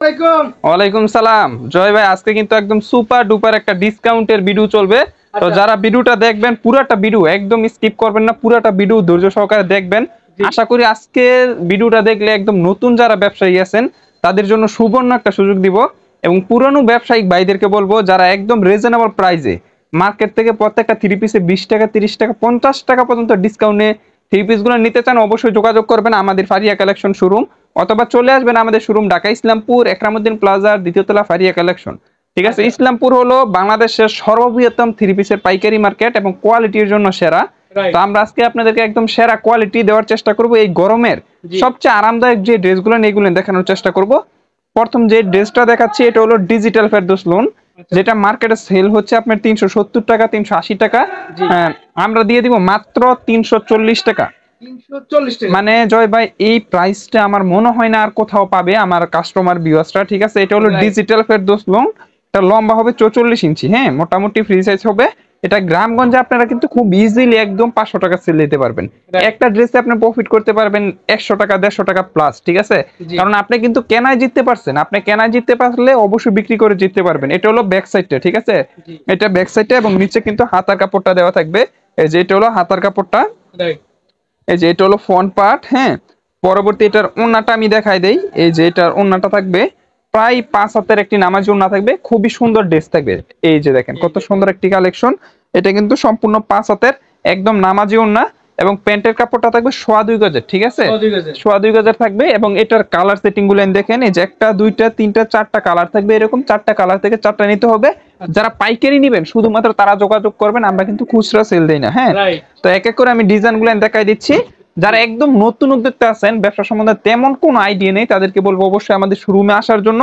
আলাইকুম। ওয়ালাইকুম সালাম। জয় ভাই, আজকে কিন্তু একদম সুপার ডুপার একটা ডিসকাউন্টের ভিডিও চলবে। তো যারা ভিডিওটা দেখবেন পুরাটা ভিডিও একদম স্কিপ করবেন না, পুরাটা ভিডিও ধৈর্য সহকারে দেখবেন। আশা করি আজকে ভিডিওটা দেখলে একদম নতুন যারা ব্যবসায়ী আছেন তাদের জন্য সুবর্ণ একটা সুযোগ দিব, এবং পুরানো ব্যবসায়িক ভাইদেরকে বলবো যারা একদম রিজনেবল প্রাইসে মার্কেট থেকে প্রত্যেকটা থ্রি পিসে 20 টাকা 30 টাকা 50 টাকা পর্যন্ত ডিসকাউন্টে থ্রি পিস গুলো নিতে চান, অবশ্যই যোগাযোগ করবেন আমাদের ফারিয়া কালেকশন শোরুম, অথবা চলে আসবেন আমাদের শোরুম ঢাকা ইসলামপুর একরামুদ্দিন প্লাজার দ্বিতীয় তলা ফারিয়া কালেকশন। ঠিক আছে, ইসলামপুর হলো বাংলাদেশের সর্ববৃহত্তম থ্রি পিসের পাইকারি মার্কেট এবং কোয়ালিটির জন্য সেরা। তো আমরা আজকে আপনাদেরকে একদম সেরা কোয়ালিটি দেওয়ার চেষ্টা করব। এই গরমের সবচেয়ে আরামদায়ক যে ড্রেসগুলো এগুলো দেখানোর চেষ্টা করব। প্রথম যে ড্রেসটা দেখাচ্ছি এটা হলো ডিজিটাল ফেরদৌস লোন, যেটা মার্কেটে সেল হচ্ছে আপনার 370 টাকা 380 টাকা। আমরা দিয়ে দিব মাত্র 340 টাকা। মানে জয় ভাই, এই প্রাইসটা আমার মনে হয় না আর কোথাও পাবে আমার কাস্টমার ভিউয়ার্সরা। ঠিক আছে, এটা হলো ডিজিটাল ফেরদৌস লোন। এটা লম্বা হবে 44 ইঞ্চি, হ্যাঁ, মোটামুটি ফ্রি সাইজ হবে। এটা গ্রামগঞ্জে আপনারা কিন্তু খুব ইজিলি একদম 500 টাকা সেল দিতে পারবেন। একটা ড্রেসে আপনি প্রফিট করতে পারবেন 100 টাকা 150 টাকা প্লাস। ঠিক আছে, কারণ আপনি কিন্তু কেনায় জিততে পারছেন, আপনি কেনায় জিততে পারলে অবশ্যই বিক্রি করে জিততে পারবেন। এটা হলো ব্যাক সাইডটা। ঠিক আছে, এটা ব্যাক সাইডটা, এবং নিচে কিন্তু হাতার কাপড়টা দেওয়া থাকবে। এই যে এটা হলো হাতার কাপড়টা, এই যে এটা হলো ফ্রন্ট পার্ট। হ্যাঁ, পরবর্তী এটার ওন্নাটা আমি দেখাই দেই। এই যে এটার ওন্নাটা থাকবে প্রায় 5 হাতের একটি নামাজি ওন্না থাকবে, খুবই সুন্দর ড্রেস থাকবে। এই যে দেখেন কত সুন্দর একটি কালেকশন। এটা কিন্তু সম্পূর্ণ 5 হাতের একদম নামাজি ওন্না, এবং প্যান্টের কাপড়টা থাকবে 2.5 গজের। ঠিক আছে, 2.5 গজের থাকবে। এবং এটার কালার সেটিং গুলো দেখেন, এই যে একটা দুইটা তিনটা চারটা কালার থাকবে, এরকম চারটা কালার থেকে চারটা নিতে হবে। যারা পাইকারি নিবেন শুধুমাত্র তারা যোগাযোগ করবেন, আমরা কিন্তু খুচরা সেল দেই না। হ্যাঁ, তো এক এক করে আমি ডিজাইন গুলো দেখাই দিচ্ছি। যারা একদম নতুন উদ্যোক্তা আছেন, ব্যবসা সম্বন্ধে তেমন কোনো আইডিয়া নেই, তাদেরকে বলবো অবশ্যই আমাদের শোরুমে আসার জন্য,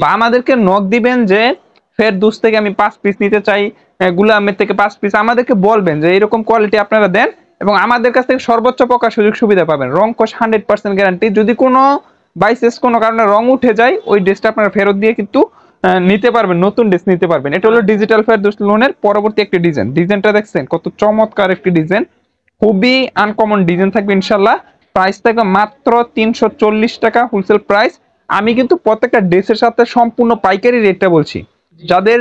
বা আমাদেরকে নক দিবেন যে ফেরদৌস থেকে আমি 5 পিস নিতে চাই, গুলামের থেকে 5 পিস, আমাদেরকে বলবেন যে এরকম কোয়ালিটি আপনারা দেন, এবং আমাদের কাছ থেকে সর্বোচ্চ প্রকার সুযোগ সুবিধা পাবেন। রং কোশ 100% গ্যারান্টি। যদি কোনো বাইসেস কোনো কারণে রং উঠে যায়, ওই ড্রেসটা আপনারা ফেরত দিয়ে কিন্তু নিতে পারবেন, নতুন ড্রেস নিতে পারবেন। এটা হলো ডিজিটাল ফেরদৌস লোনের পরবর্তী একটি ডিজাইন। ডিজাইনটা দেখছেন কত চমৎকার একটি ডিজাইন, খুবই আনকমন ডিজাইন থাকবে ইনশাল্লাহ। প্রাইস থাকবে মাত্র 340 টাকা হোলসেল প্রাইস। আমি কিন্তু প্রত্যেকটা ড্রেসের সাথে সম্পূর্ণ পাইকারি রেটটা বলছি। যাদের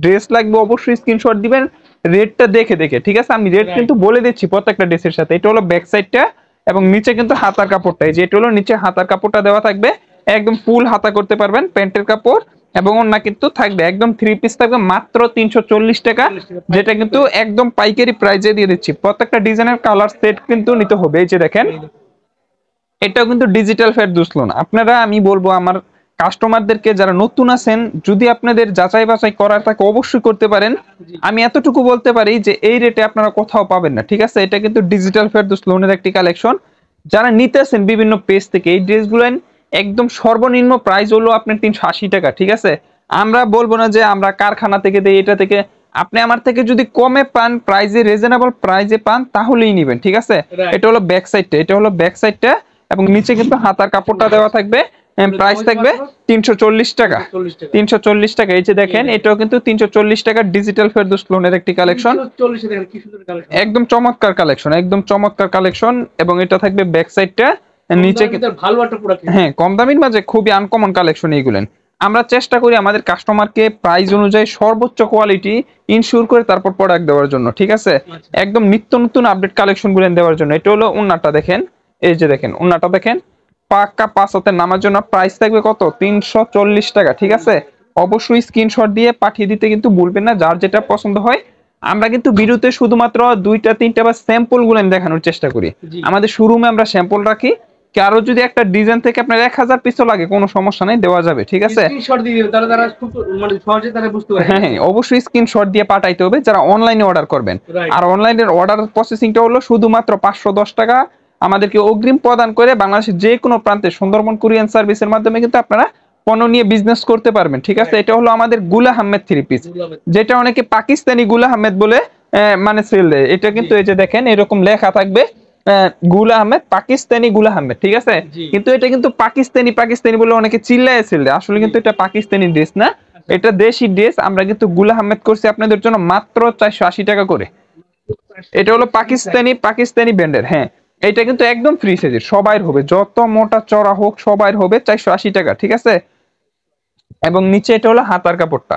ড্রেস লাগবে অবশ্যই স্ক্রিনশট দিবেন রেটটা দেখে দেখে। ঠিক আছে, আমি রেট কিন্তু বলে দিচ্ছি প্রত্যেকটা ড্রেসের সাথে। এটা হলো ব্যাক সাইডটা, এবং নিচে কিন্তু হাতার কাপড়টা, এই যে এটা হলো নিচে হাতার কাপড়টা দেওয়া থাকবে, একদম ফুল হাতা করতে পারবেন প্যান্টের কাপড়, এবং ওন্না কিন্তু থাকবে একদম থ্রি পিস থাকবে মাত্র 340 টাকা, যেটা কিন্তু একদম পাইকারি প্রাইজে দিয়ে দিচ্ছি। প্রত্যেকটা ডিজাইনের কালার সেট কিন্তু নিতে হবে। এই যে দেখেন এটাও কিন্তু ডিজিটাল ফেরদৌস লোন। আপনারা, আমি বলবো আমার কাস্টমারদেরকে যারা নতুন আছেন, যদি আপনাদের যাচাই বাছাই করার থাকে অবশ্যই করতে পারেন। আমি এতটুকু বলতে পারি যে এই রেটে আপনারা কোথাও পাবেন না। ঠিক আছে, এটা কিন্তু ডিজিটাল ফেরদৌস লোনের একটি কালেকশন। যারা নিতেছেন বিভিন্ন পেজ থেকে এই ড্রেসগুলো, একদম সর্বনিম্ন প্রাইস হলো আপনার 380 টাকা। ঠিক আছে, আমরা বলবো না যে আমরা কারখানা থেকে দেই, এটা থেকে। আপনি আমার থেকে যদি কমে পান, প্রাইসে রিজনেবল প্রাইসে পান, তাহলেই নেবেন। ঠিক আছে, এটা হলো ব্যাক সাইডটা, এটা হলো ব্যাক সাইডটা, এবং নিচে কিন্তু হাতার কাপড়টা দেওয়া থাকবে। প্রাইস থাকবে 340 টাকা 340 টাকা। এই যে দেখেন এটাও কিন্তু 340 টাকা ডিজিটাল ফেরদৌস লোনের একটি কালেকশন, একদম চমৎকার কালেকশন, একদম চমৎকার কালেকশন। এবং এটা থাকবে ব্যাক সাইডটা, নিচে ভালো একটা প্রোডাক্ট। হ্যাঁ, কম দামির মাঝে খুবই আনকমন কালেকশন এইগুলো। আমরা চেষ্টা করি আমাদের কাস্টমারকে প্রাইস অনুযায়ী সর্বোচ্চ কোয়ালিটি ইনশিওর করে তারপর প্রোডাক্ট দেওয়ার জন্য। ঠিক আছে, একদম নিত্য নতুন আপডেট কালেকশন গুলো দেওয়ার জন্য। এটা হলো ওন্নাটা দেখেন, এই যে দেখেন ওন্নাটা দেখেন, পাক্কা 5 হাতের নামার জন্য প্রাইস থাকবে কত 340 টাকা। ঠিক আছে, অবশ্যই স্ক্রিনশট দিয়ে পাঠিয়ে দিতে কিন্তু ভুলবেন না, যার যেটা পছন্দ হয়। আমরা কিন্তু ভিডিওতে শুধুমাত্র 2টা 3টা বা স্যাম্পল গুলো দেখানোর চেষ্টা করি। আমাদের শোরুমে আমরা স্যাম্পল রাখি, কারো যদি একটা ডিজাইন থেকে আপনার 1000 পিসও লাগে কোনো সমস্যা নাই, দেওয়া যাবে। ঠিক আছে, স্ক্রিনশট দিয়ে দিবেন, তাহলে তারা খুব মানে সহজে তারা বুঝতে পারে। হ্যাঁ, অবশ্যই স্ক্রিনশট দিয়ে পাঠাইতে হবে যারা অনলাইনে অর্ডার করবেন। আর অনলাইনের অর্ডার প্রসেসিংটা হলো শুধুমাত্র 510 টাকা আমাদেরকে অগ্রিম প্রদান করে বাংলাদেশের যে কোনো প্রান্তে সুন্দরবন কুরিয়ার সার্ভিসের মাধ্যমে কিন্তু আপনারা পণ্য নিয়ে বিজনেস করতে পারবেন। ঠিক আছে, এটা হলো আমাদের গুলা আহমেদ থ্রি পিস, যেটা অনেকে পাকিস্তানি গুলা আহমেদ বলে মানে সেল দেয়। এটা কিন্তু এই যে দেখেন এরকম লেখা থাকবে গুল আহমেদ, পাকিস্তানি গুল আহমেদ। ঠিক আছে, কিন্তু এটা কিন্তু পাকিস্তানি পাকিস্তানি বলে অনেকে চিল্লায় সেল দেয়, আসলে কিন্তু এটা পাকিস্তানি ড্রেস না, এটা দেশি ড্রেস। আমরা কিন্তু গুল আহমেদ করছি আপনাদের জন্য মাত্র 480 টাকা করে। এটা হলো পাকিস্তানি পাকিস্তানি ব্র্যান্ডের। হ্যাঁ, এটা কিন্তু একদম ফ্রি সাইজের, সবাই হবে, যত মোটা চড়া হোক সবাই হবে 480 টাকা। ঠিক আছে, এবং নিচে এটা হলো হাতার কাপড়টা,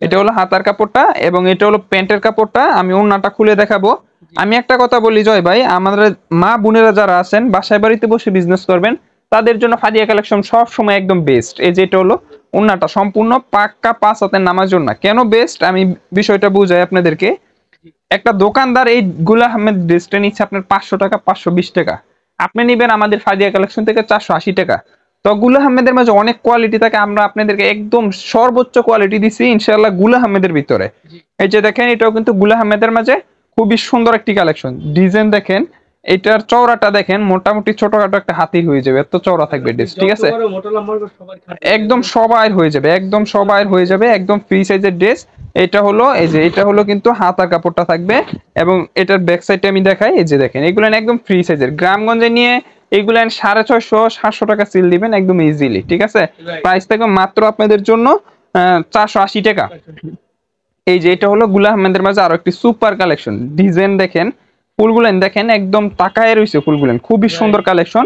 এটা হলো হাতার কাপড়টা এবং এটা হলো প্যান্টের কাপড়টা। আমি ওড়নাটা খুলে দেখাবো। আমি একটা কথা বলি জয় ভাই, আমাদের মা বোনেরা যারা আছেন বাসায় বাড়িতে বসে বিজনেস করবেন তাদের জন্য ফাদিয়া কালেকশন সব সময় একদম বেস্ট। এই যে এটা হলো ওড়নাটা সম্পূর্ণ পাক্কা 5 হাতের নামার জন্য। কেন বেস্ট আমি বিষয়টা বুঝাই আপনাদেরকে। একটা দোকানদার এই গুলা আহমেদ ড্রেসটা নিচ্ছে আপনার 500 টাকা 520 টাকা, আপনি নিবেন আমাদের ফাদিয়া কালেকশন থেকে 480 টাকা। তো গুল আহমেদের মাঝে অনেক কোয়ালিটি থাকে, আমরা আপনাদেরকে একদম সর্বোচ্চ কোয়ালিটি দিছি ইনশাআল্লাহ গুল আহমেদের ভিতরে। এই যে দেখেন এটাও কিন্তু গুল আহমেদের মাঝে খুবই সুন্দর একটি কালেকশন। ডিজাইন দেখেন, এটার চওড়াটা দেখেন, মোটামুটি ছোটখাটো একটা হাতি হয়ে যাবে, এত চওড়া থাকবে ড্রেস, ঠিক আছে? একদম সবাই হয়ে যাবে, একদম সবাই হয়ে যাবে, একদম ফ্রি সাইজের ড্রেস। এটা হলো এই যে এটা হলো কিন্তু হাতার কাপড়টা থাকবে এবং এটার ব্যাক সাইডটা আমি দেখাই। এই যে দেখেন এগুলো একদম ফ্রি সাইজের, গ্রামগঞ্জে নিয়ে এগুলো 650-700 টাকা সেল দিবেন একদম ইজিলি, ঠিক আছে? প্রাইস থাকবে মাত্র আপনাদের জন্য 480 টাকা। এই যে এটা হলো গুল আহমেদের মাঝে আরো একটি সুপার কালেকশন। ডিজাইন দেখেন, ফুলগুলেন দেখেন, একদম তাকায় রয়েছে ফুলগুলেন, খুবই সুন্দর কালেকশন।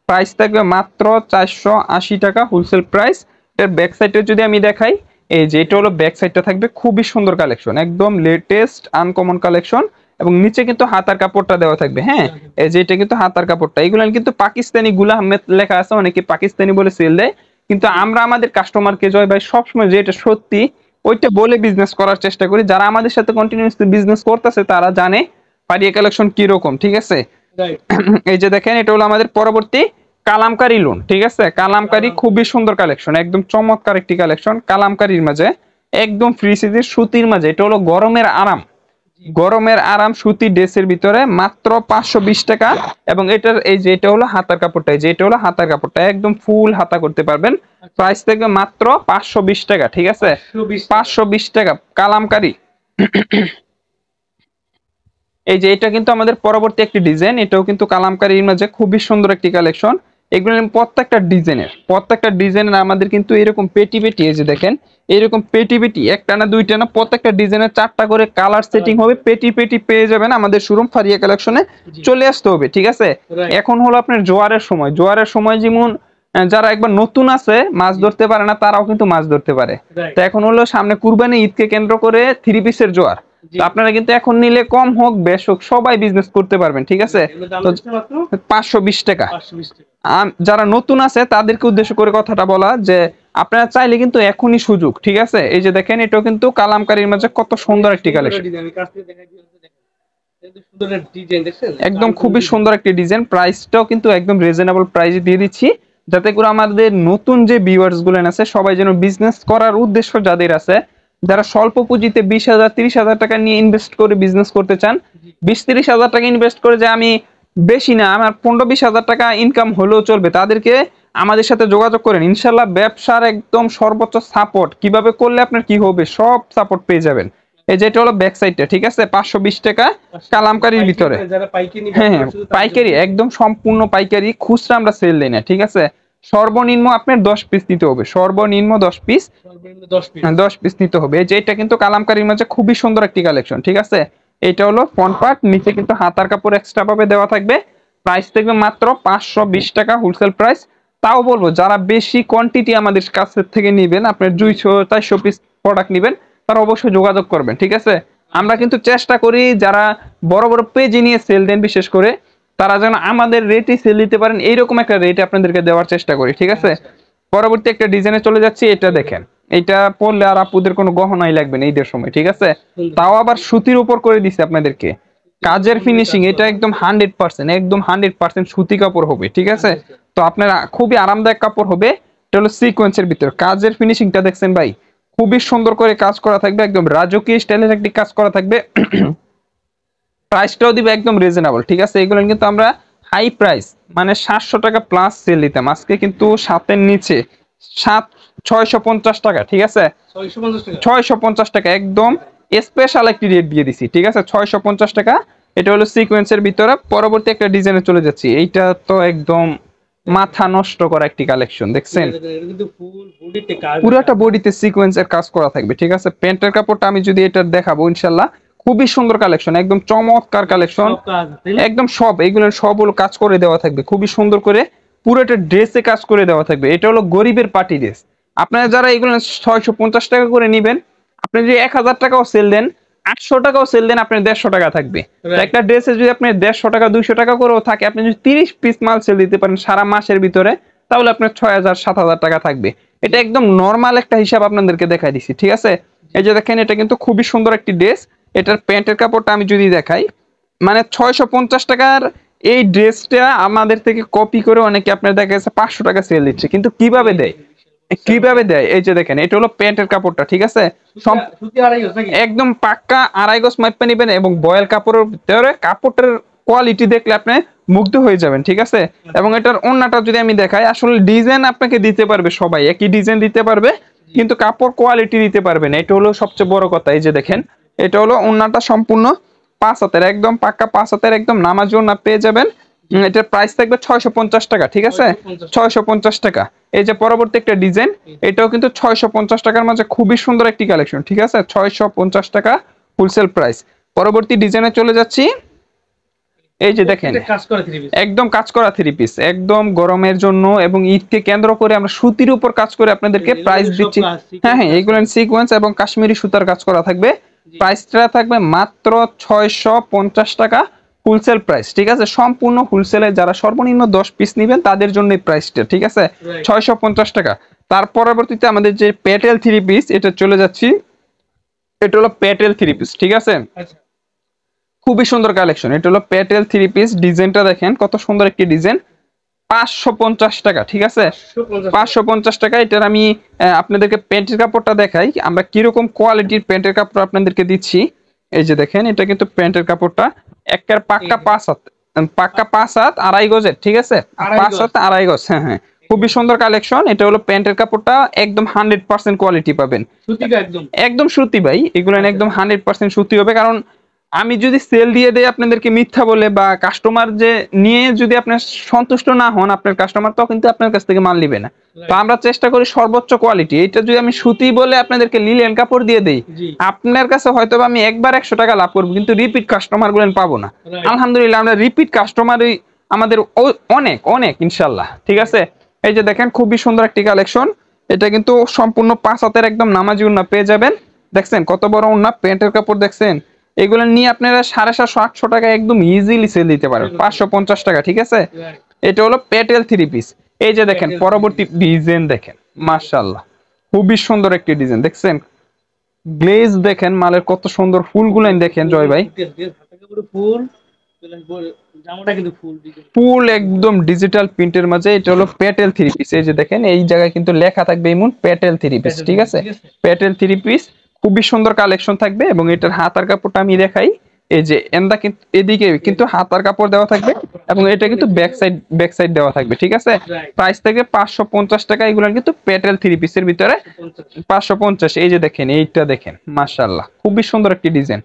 প্রাইস থাকবে মাত্র 480 টাকা হোলসেল প্রাইস। এর ব্যাক সাইডে যদি আমি দেখাই, এই যে এটা হলো ব্যাক সাইডটা থাকবে, খুবই সুন্দর কালেকশন, একদম লেটেস্ট আনকমন কালেকশন। এবং নিচে কিন্তু হাতার কাপড়টা দেওয়া থাকবে। হ্যাঁ, এই যে এটা কিন্তু হাতার কাপড়টা, এগুলো কিন্তু পাকিস্তানি গুল আহমেদ লেখা আছে, অনেকে পাকিস্তানি বলে সেল দেয়, কিন্তু আমরা আমাদের কাস্টমারকে জয় ভাই সবসময় যেটা সত্যি ওইটা বলে বিজনেস করার চেষ্টা করি। যারা আমাদের সাথে কন্টিনিউয়াসলি বিজনেস করতেছে তারা জানে ফারিয়া কালেকশন কি রকম, ঠিক আছে? এই যে দেখেন এটা হলো আমাদের পরবর্তী কালামকারী লোন, ঠিক আছে? কালামকারী খুবই সুন্দর কালেকশন, একদম চমৎকার একটি কালেকশন কালামকারীর মাঝে, একদম ফ্রি সাইজের সুতির মাঝে। এটা হলো গরমের আরাম, গরমের আরাম সুতি ড্রেসের ভিতরে মাত্র 520 টাকা। এবং এটার এই যে এটা হলো হাতার কাপড়টা, এই যে এটা হলো হাতার কাপড়টা, একদম ফুল হাতা করতে পারবেন। প্রাইস থেকে মাত্র 520 টাকা, ঠিক আছে? 520 টাকা কালামকারী। এই যে এটা কিন্তু আমাদের পরবর্তী একটি ডিজাইন, এটাও কিন্তু কালামকারীর মাঝে খুবই সুন্দর একটি কালেকশন। এগুলো প্রত্যেকটা ডিজাইনের আমাদের কিন্তু এরকম পেটি পেটি, এই যে দেখেন এরকম পেটি পেটি, একটা না দুইটা না, প্রত্যেকটা ডিজাইনের 4টা করে কালার সেটিং হবে, পেটি পেটি পেয়ে যাবেন আমাদের শোরুম ফারিয়া কালেকশনে। চলে আসতে হবে, ঠিক আছে? এখন হলো আপনার জোয়ারের সময়, জোয়ারের সময় যেমন যারা একবার নতুন আছে মাছ ধরতে পারে না তারাও কিন্তু মাছ ধরতে পারে। তো এখন হলো সামনে কুরবানি ঈদকে কেন্দ্র করে 3 পিসের জোয়ার, আপনারা কিন্তু এখন নিলে কম হোক বেশ হোক সবাই বিজনেস করতে পারবেন, ঠিক আছে? তো 520 টাকা। যারা নতুন আছে তাদেরকে উদ্দেশ্য করে কথাটা বলা যে আপনারা চাইলে কিন্তু এখনই সুযোগ, ঠিক আছে? এই যে দেখেন এটাও কিন্তু কালামকারীর মাঝে কত সুন্দর একটি কালেকশন, একদম খুবই সুন্দর একটি ডিজাইন। প্রাইসটাও কিন্তু একদম রিজনেবল প্রাইসে দিয়ে দিচ্ছি, যাতে করে আমাদের নতুন যে ভিউয়ার্স গুলো আছে সবাই যেন বিজনেস করার উদ্দেশ্য যাদের আছে, যারা স্বল্প পুঁজিতে 20,000-30,000 টাকা নিয়ে ইনভেস্ট করে বিজনেস করতে চান, 20-30,000 টাকা ইনভেস্ট করে যে আমি বেশি না আমার 15-20,000 টাকা ইনকাম হলেও চলবে, তাদেরকে আমাদের সাথে যোগাযোগ করেন। ইনশাল্লাহ ব্যবসার একদম সর্বোচ্চ সাপোর্ট, কিভাবে করলে আপনার কি হবে সব সাপোর্ট পেয়ে যাবেন। এই যেটা হলো ব্যাক সাইডটা, ঠিক আছে? 520 টাকা কালামকারীর ভিতরে। হ্যাঁ হ্যাঁ, পাইকারি, একদম সম্পূর্ণ পাইকারি, খুচরা আমরা সেল দেই না, ঠিক আছে? সর্বনিম্ন আপনার 10 পিস নিতে হবে, সর্বনিম্ন 10 পিস, 10 পিস নিতে হবে। এই যে এটা কিন্তু কালামকারীর মাঝে খুবই সুন্দর একটি কালেকশন, ঠিক আছে? এটা হলো ফ্রন্ট পার্ট, নিচে কিন্তু হাতার কাপড় এক্সট্রা ভাবে দেওয়া থাকবে। প্রাইস থাকবে মাত্র 520 টাকা হোলসেল প্রাইস। তাও বলবো যারা বেশি কোয়ান্টিটি আমাদের কাছ থেকে নেবেন, আপনার 200-400 পিস প্রোডাক্ট নেবেন, তারা অবশ্যই যোগাযোগ করবেন, ঠিক আছে? আমরা কিন্তু চেষ্টা করি যারা বড় বড় পেজে নিয়ে সেল দেন বিশেষ করে, তারা যেন আমাদের রেটে সেল দিতে পারেন, এইরকম একটা রেট আপনাদেরকে দেওয়ার চেষ্টা করি, ঠিক আছে? পরবর্তী একটা ডিজাইনে চলে যাচ্ছি। এটা দেখেন, এটা পরলে আর আপুদের কোনো গহনাই লাগবে না ঈদের সময়, ঠিক আছে? তাও আবার সুতির উপর করে দিছে আপনাদেরকে, কাজের ফিনিশিং এটা একদম 100%, একদম 100% সুতি কাপড় হবে, ঠিক আছে? তো আপনারা খুবই আরামদায়ক কাপড় হবে। এটা হলো সিকোয়েন্সের ভিতর, কাজের ফিনিশিংটা দেখছেন ভাই, খুবই সুন্দর করে কাজ করা থাকবে, একদম রাজকীয় স্টাইলের একটি কাজ করা থাকবে। প্রাইসটাও দিবে একদম রিজনেবল, ঠিক আছে? এগুলো কিন্তু আমরা হাই প্রাইস মানে 700 টাকা প্লাস সেল দিতাম, আজকে কিন্তু 7 এর নিচে 650 টাকা, ঠিক আছে? 650 টাকা একদম স্পেশাল একটি রেট দিয়ে দিছি, ঠিক আছে? 650 টাকা। এটা হলো সিকোয়েন্সের ভিতরে। পরবর্তী একটা ডিজাইনে চলে যাচ্ছি। এইটা তো একদম মাথা নষ্ট করা একটি কালেকশন, দেখছেন? পুরোটা বডিতে সিকোয়েন্সের কাজ করা থাকবে, ঠিক আছে? প্যান্টের কাপড়টা আমি যদি এটা দেখাবো ইনশাল্লাহ, খুবই সুন্দর কালেকশন, একদম চমৎকার কালেকশন, একদম সব এগুলো সব হলো কাজ করে দেওয়া থাকবে খুবই সুন্দর করে, পুরোটা ড্রেসে কাজ করে দেওয়া থাকবে। এটা হলো গরিবের পার্টি ড্রেস, আপনারা যারা এগুলো 650 টাকা করে নেবেন, আপনি যদি 1000 টাকাও সেল দেন, 800 টাকাও সেল দেন, আপনার 150 টাকা থাকবে। তো একটা ড্রেসে যদি আপনি 150 টাকা 200 টাকা করেও থাকে, আপনি যদি 30 পিস মাল সেল দিতে পারেন সারা মাসের ভিতরে, তাহলে আপনার 6000 7000 টাকা থাকবে। এটা একদম নরমাল একটা হিসাব আপনাদেরকে দেখাই দিছি, ঠিক আছে? এই যে দেখেন, এটা কিন্তু খুবই সুন্দর একটি ড্রেস। এটার প্যান্টের কাপড়টা আমি যদি দেখাই, মানে 650 টাকার এই ড্রেসটা আমাদের থেকে কপি করে অনেকে আপনার দেখা গেছে 500 টাকা সেল দিচ্ছে। কিন্তু কিভাবে দেয়, কিভাবে দেয়, এই যে দেখেন, এটা হলো প্যান্টের কাপড়টা, ঠিক আছে? সুতি আড়াই গজ নাকি? একদম পাক্কা 2.5 গজ মাপে নেবেন, এবং বয়েল কাপড়ের ভিতরে কাপড়টার কোয়ালিটি দেখলে আপনি মুগ্ধ হয়ে যাবেন, ঠিক আছে? এবং এটার ওন্নাটা যদি আমি দেখাই, আসলে ডিজাইন আপনাকে দিতে পারবে সবাই, একই ডিজাইন দিতে পারবে, কিন্তু কাপড় কোয়ালিটি দিতে পারবে না। এটা হলো সবচেয়ে বড় কথা। এই যে দেখেন, এটা হলো ওন্নাটা সম্পূর্ণ 5 হাতের, একদম পাক্কা 5 হাতের, একদম নামাজ ওন্না পেয়ে যাবেন। এটার প্রাইস থাকবে 650 টাকা, ঠিক আছে? 650 টাকা। এই যে পরবর্তী একটা ডিজাইন, এটাও কিন্তু 650 টাকার মাঝে খুবই সুন্দর একটি কালেকশন, ঠিক আছে? 650 টাকা হোলসেল প্রাইস। পরবর্তী ডিজাইনে চলে যাচ্ছি। এই যে দেখেন, কাজ করে 3 পিস, একদম কাজ করা 3 পিস, একদম গরমের জন্য এবং ঈদকে কেন্দ্র করে আমরা সুতির উপর কাজ করে আপনাদেরকে প্রাইস দিচ্ছি। হ্যাঁ হ্যাঁ, এগুলো সিকোয়েন্স এবং কাশ্মীরি সুতার কাজ করা থাকবে। প্রাইসটা থাকবে মাত্র 650 টাকা হোলসেল প্রাইস, ঠিক আছে? সম্পূর্ণ হোলসেলে যারা সর্বনিম্ন 10 পিস নেবেন তাদের জন্য এই প্রাইসটা, ঠিক আছে? 650 টাকা। তার পরবর্তীতে আমাদের যে প্যাটেল 3 পিস, এটা চলে যাচ্ছি। এটা হলো প্যাটেল 3 পিস, ঠিক আছে? আচ্ছা খুবই সুন্দর কালেকশন। এটা হলো প্যাটেল 3 পিস, ডিজাইনটা দেখেন কত সুন্দর একটি ডিজাইন। 550 টাকা, ঠিক আছে? 550 টাকা। এটার আমি আপনাদেরকে প্যান্টের কাপড়টা দেখাই, আমরা কিরকম কোয়ালিটির প্যান্টের কাপড় আপনাদেরকে দিচ্ছি। এই যে দেখেন, এটা কিন্তু প্যান্টের কাপড়টা একের পাক্কা 5 হাত, পাক্কা 5 হাত 2.5 গজের, ঠিক আছে? 5 হাত 2.5 গজ, হ্যাঁ হ্যাঁ, খুবই সুন্দর কালেকশন। এটা হলো প্যান্টের কাপড়টা, একদম 100% কোয়ালিটি পাবেন, সুতিটা একদম একদম সুতি ভাই, এগুলো একদম 100% সুতি হবে। কারণ আমি যদি সেল দিয়ে দেই আপনাদেরকে মিথ্যা বলে, বা কাস্টমার যে নিয়ে যদি আপনার সন্তুষ্ট না হন আপনার কাস্টমার, তো কিন্তু আপনার কাছ থেকে মাল নিবে না। তো আমরা চেষ্টা করি সর্বোচ্চ কোয়ালিটি। এটা যদি আমি সুতি বলে আপনাদেরকে লিলেন কাপড় দিয়ে দেই, আপনার কাছে হয়তো আমি একবার 100 টাকা লাভ করবো, কিন্তু রিপিট কাস্টমার গুলো পাবো না। আলহামদুলিল্লাহ, আমরা রিপিট কাস্টমারই আমাদের অনেক অনেক ইনশাল্লাহ, ঠিক আছে? এই যে দেখেন, খুবই সুন্দর একটি কালেকশন। এটা কিন্তু সম্পূর্ণ 5 হাতের, একদম নামাজি ওন্না পেয়ে যাবেন। দেখছেন কত বড় ওন্না, প্যান্টের কাপড় দেখছেন? এগুলো নিয়ে আপনারা 750 800 টাকা একদম ইজিলি সেল দিতে পারেন। 550 টাকা, ঠিক আছে? এটা হলো প্যাটেল 3 পিস। এই যে দেখেন, পরবর্তী ডিজাইন দেখেন, মাশাআল্লাহ, খুবই সুন্দর একটি ডিজাইন। দেখছেন গ্লেজ, দেখেন মালের কত সুন্দর, ফুলগুলো দেখেন জয় ভাই, ফুল জামাটা কিন্তু ফুল ডিজাইন, ফুল একদম ডিজিটাল প্রিন্টের মাঝে। এটা হলো প্যাটেল 3 পিস। এই যে দেখেন, এই জায়গায় কিন্তু লেখা থাকবে এমন প্যাটেল 3 পিস, ঠিক আছে? প্যাটেল 3 পিস, খুবই সুন্দর কালেকশন থাকবে। এবং এটার হাতার কাপড়টা আমি দেখাই। এই যে এন্ডা কিন্তু এদিকে কিন্তু হাতার কাপড় দেওয়া থাকবে, এবং এটা কিন্তু ব্যাক সাইড দেওয়া থাকবে, ঠিক আছে? প্রাইস থেকে 550 টাকা। এগুলো কিন্তু প্যাটেল 3 পিসের ভিতরে 550। এই যে দেখেন, এইটা দেখেন, মাশাআল্লাহ, খুবই সুন্দর একটি ডিজাইন।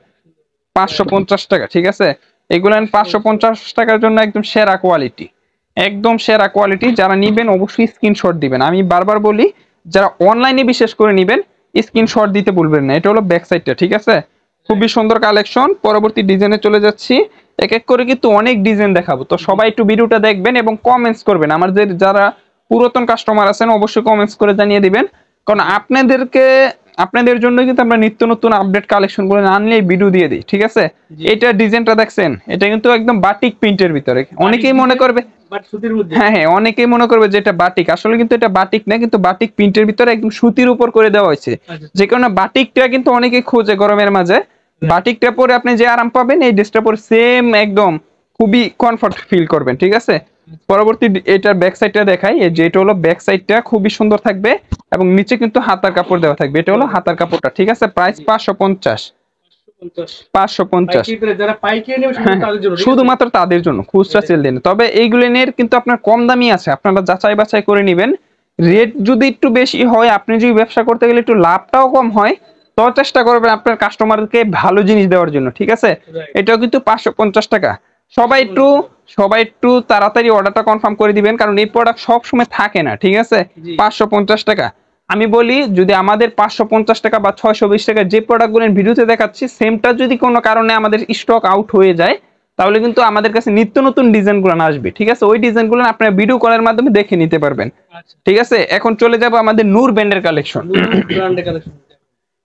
550 টাকা, ঠিক আছে? এগুলো 550 টাকার জন্য একদম সেরা কোয়ালিটি, একদম সেরা কোয়ালিটি। যারা নিবেন অবশ্যই স্ক্রিনশট দিবেন। আমি বারবার বলি, যারা অনলাইনে বিশেষ করে নিবেন স্ক্রিনশট দিতে ভুলবেন না। এটা হলো ব্যাক সাইডটা, ঠিক আছে? খুবই সুন্দর কালেকশন। পরবর্তী ডিজাইনে চলে যাচ্ছি। এক এক করে কিন্তু অনেক ডিজাইন দেখাবো, তো সবাই একটু ভিডিওটা দেখবেন এবং কমেন্টস করবেন। আমাদের যারা পুরাতন কাস্টমার আছেন অবশ্যই কমেন্টস করে জানিয়ে দিবেন, কারণ আপনাদের জন্য কিন্তু আমরা নিত্য নতুন আপডেট কালেকশন গুলো আনলেই ভিডিও দিয়ে দিই, ঠিক আছে? এটা ডিজাইনটা দেখছেন, এটা কিন্তু একদম বাটিক প্রিন্টের ভিতরে। অনেকেই মনে করবে বাট সুতির মধ্যে, হ্যাঁ হ্যাঁ, অনেকেই মনে করবে যে এটা বাটিক, আসলে কিন্তু এটা বাটিক না, কিন্তু বাটিক প্রিন্টের ভিতরে একদম সুতির উপর করে দেওয়া হয়েছে। যে কারণে বাটিকটা কিন্তু অনেকে খোঁজে গরমের মাঝে। বাটিকটা পরে আপনি যে আরাম পাবেন, এই ড্রেসটা পরে সেম একদম খুবই কমফর্ট ফিল করবেন, ঠিক আছে? পরবর্তী এটার ব্যাক সাইডটা দেখাই। এই যে এটা হলো ব্যাক সাইডটা, খুবই সুন্দর থাকবে, এবং নিচে কিন্তু হাতার কাপড় দেওয়া থাকবে। এটা হলো হাতার কাপড়টা, ঠিক আছে? প্রাইস 550। 550 যারা পাইকারি নেবে তাদের জন্য, শুধুমাত্র তাদের জন্য, খুচরা সেল দেন। তবে এইগুলোর কিন্তু আপনার কম দামি আছে, আপনারা যাচাই বাছাই করে নেবেন। রেট যদি একটু বেশি হয়, আপনি যদি ব্যবসা করতে গেলে একটু লাভটাও কম হয়, তো চেষ্টা করবেন আপনার কাস্টমারকে ভালো জিনিস দেওয়ার জন্য, ঠিক আছে? এটাও কিন্তু 550 টাকা। সবাই একটু তাড়াতাড়ি অর্ডারটা কনফার্ম করে দিবেন, কারণ এই প্রোডাক্ট সব সময় থাকে না, ঠিক আছে? 550 টাকা। আমি বলি, যদি আমাদের 550 টাকা বা 620 টাকা যে প্রোডাক্টগুলো ভিডিওতে দেখাচ্ছি, সেমটা যদি কোনো কারণে আমাদের স্টক আউট হয়ে যায়, তাহলে কিন্তু আমাদের কাছে নিত্য নতুন ডিজাইনগুলো আসবে, ঠিক আছে? ওই ডিজাইনগুলো আপনারা ভিডিও কলের মাধ্যমে দেখে নিতে পারবেন, আচ্ছা, ঠিক আছে? এখন চলে যাব আমাদের নূর ব্র্যান্ডের কালেকশন। নূর ব্র্যান্ডের কালেকশন।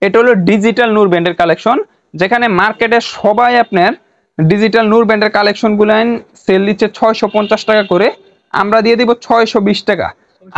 এটা হলো ডিজিটাল নূর ব্র্যান্ডের কালেকশন, যেখানে মার্কেটে সবাই আপনার ডিজিটাল নূর ব্র্যান্ডের কালেকশন গুলান সেল দিচ্ছে 650 টাকা করে, আমরা দিয়ে দিব 620 টাকা।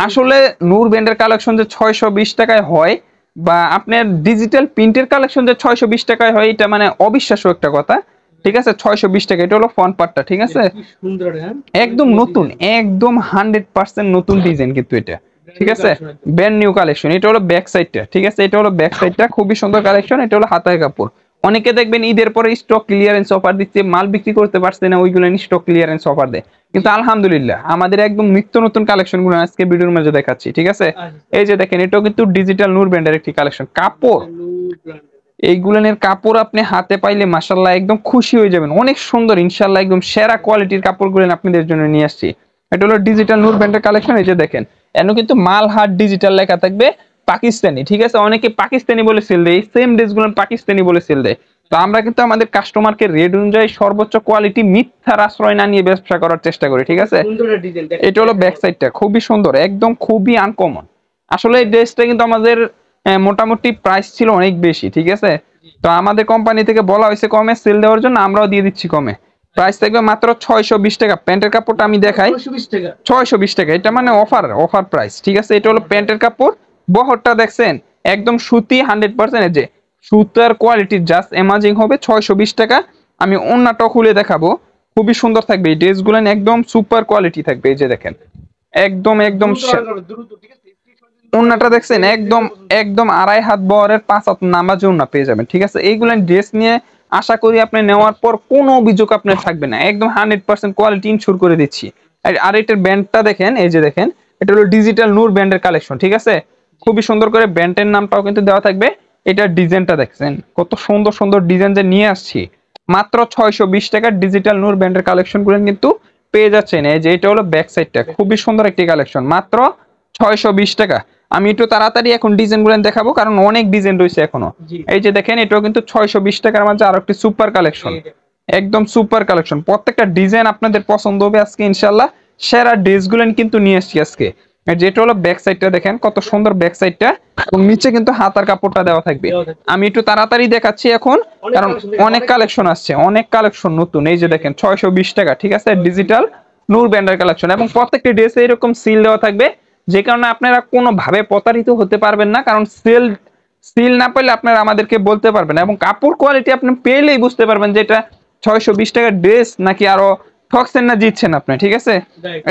আসলে নূর ব্র্যান্ডের কালেকশন যে 620 টাকায় হয় বা আপনার ডিজিটাল প্রিন্টের কালেকশন যে 620 টাকায় হয়, এটা মানে অবিশ্বাস্য একটা কথা, ঠিক আছে? 620 টাকা। এটা হলো ফ্রন্ট পার্টটা, ঠিক আছে? কি সুন্দর, হ্যাঁ একদম নতুন, একদম 100% নতুন ডিজাইন কিন্তু এটা, ঠিক আছে? Brand new collection. এটা হলো ব্যাক সাইডটা, ঠিক আছে? এটা হলো ব্যাক সাইডটা, খুবই সুন্দর কালেকশন। এটা হলো হাতায় কাপড়। অনেকে দেখবেন ঈদের পরে স্টক ক্লিয়ারেন্স অফার দিচ্ছে, মাল বিক্রি করতে পারছে না, ওইগুলো স্টক ক্লিয়ারেন্স অফার দেয়। কিন্তু আলহামদুলিল্লাহ আমাদের একদম নিত্য নতুন কালেকশন গুলো আজকে ভিডিওর মাঝে দেখাচ্ছি, ঠিক আছে? এই যে দেখেন, এটাও কিন্তু ডিজিটাল নূর ব্র্যান্ডের একটি কালেকশন। কাপড়, নূর ব্র্যান্ডের। এইগুলোর কাপড় আপনি হাতে পাইলে মাশাআল্লাহ একদম খুশি হয়ে যাবেন, অনেক সুন্দর ইনশাআল্লাহ, একদম সেরা কোয়ালিটির কাপড়গুলো আপনাদের জন্য নিয়ে আসছি। এটা হলো ডিজিটাল নূর ব্র্যান্ডের কালেকশন। এই যে দেখেন, এখানে কিন্তু মালহাট ডিজিটাল লেখা থাকবে, পাকিস্তানি, ঠিক আছে? অনেকে পাকিস্তানি বলে সেল দেয়, সেম ড্রেসগুলো পাকিস্তানি বলে সেল দেয়। তো আমরা কিন্তু আমাদের কাস্টমারকে রেট অনুযায়ী সর্বোচ্চ কোয়ালিটি, মিথ্যার আশ্রয় না নিয়ে ব্যবসা করার চেষ্টা করি, ঠিক আছে? সুন্দর ডিজাইন। এটা হলো ব্যাক সাইডটা, খুবই সুন্দর, একদম খুবই আনকমন। আসলে এই ড্রেসটা কিন্তু আমাদের মোটামুটি প্রাইস ছিল অনেক বেশি, ঠিক আছে? তো আমাদের কোম্পানি থেকে বলা হয়েছে কমে সেল দেওয়ার জন্য, আমরাও দিয়ে দিচ্ছি কমে। প্রাইস থাকবে মাত্র 620 টাকা। প্যান্টের কাপড়টা আমি দেখাই, 620 টাকা। 620 টাকা। এটা মানে অফার, অফার প্রাইস, ঠিক আছে? এটা হলো প্যান্টের কাপড়। বহরটা দেখছেন, একদম সুতি 100%, যে সুতার কোয়ালিটি জাস্ট অ্যামাজিং হবে। 620 টাকা। আমি ওন্নাটাও খুলে দেখাবো, খুবই সুন্দর থাকবে এই ড্রেসগুলো, একদম সুপার কোয়ালিটি থাকবে। এই যে দেখেন, একদম একদম দ্রুত, ঠিক আছে? ওন্নাটা দেখছেন, একদম একদম 2.5 হাত বহরের 5 হাত নামাজে ওন্না পেয়ে যাবেন, ঠিক আছে? এইগুলো ড্রেস নিয়ে আশা করি আপনি নেওয়ার পর কোনো অভিযোগ আপনার থাকবে না, একদম 100% কোয়ালিটি ইনশিওর করে দিচ্ছি। আর এটার ব্যান্ডটা দেখেন, এই যে দেখেন, এটা হলো ডিজিটাল নূর ব্র্যান্ডের কালেকশন, ঠিক আছে? খুবই সুন্দর করে ব্র্যান্ডের নামটাও কিন্তু দেওয়া থাকবে। এটার ডিজাইনটা দেখছেন, কত সুন্দর সুন্দর ডিজাইন যে নিয়ে আসছি। মাত্র 620 টাকার ডিজিটাল নূর ব্র্যান্ডের কালেকশন গুলো কিন্তু পেয়ে যাচ্ছেন। এই যে এটা হলো ব্যাক সাইডটা, খুবই সুন্দর একটি কালেকশন, মাত্র 620 টাকা। আমি একটু তাড়াতাড়ি এখন ডিজাইন গুলো দেখাবো, কারণ অনেক ডিজাইন রয়েছে এখনো। এই যে দেখেন, এটাও কিন্তু 620 টাকার মাঝে আরো একটি সুপার কালেকশন, একদম সুপার কালেকশন। প্রত্যেকটা ডিজাইন আপনাদের পছন্দ হবে আজকে ইনশাআল্লাহ। সেরা ড্রেসগুলো কিন্তু নিয়ে আসছি আজকে। যেটা হলো ব্যাক সাইডটা দেখেন, কত সুন্দর ব্যাক সাইডটা, এবং নিচে কিন্তু হাতার কাপড়টা দেওয়া থাকবে। আমি একটু তাড়াতাড়ি দেখাচ্ছি এখন, কারণ অনেক কালেকশন আসছে, অনেক কালেকশন নতুন। এই যে দেখেন, 620 টাকা, ঠিক আছে? ডিজিটাল নূর ব্র্যান্ডের কালেকশন, এবং প্রত্যেকটা ড্রেসে এরকম সিল দেওয়া থাকবে, যে কারণে আপনারা কোনোভাবে প্রতারিত হতে পারবেন না, কারণ সিল না পেলে আপনারা আমাদেরকে বলতে পারবেন, এবং কাপড় কোয়ালিটি আপনি পেলেই বুঝতে পারবেন যে এটা 620 টাকার ড্রেস নাকি আরো ঠকছেন না জিতছেন আপনি, ঠিক আছে?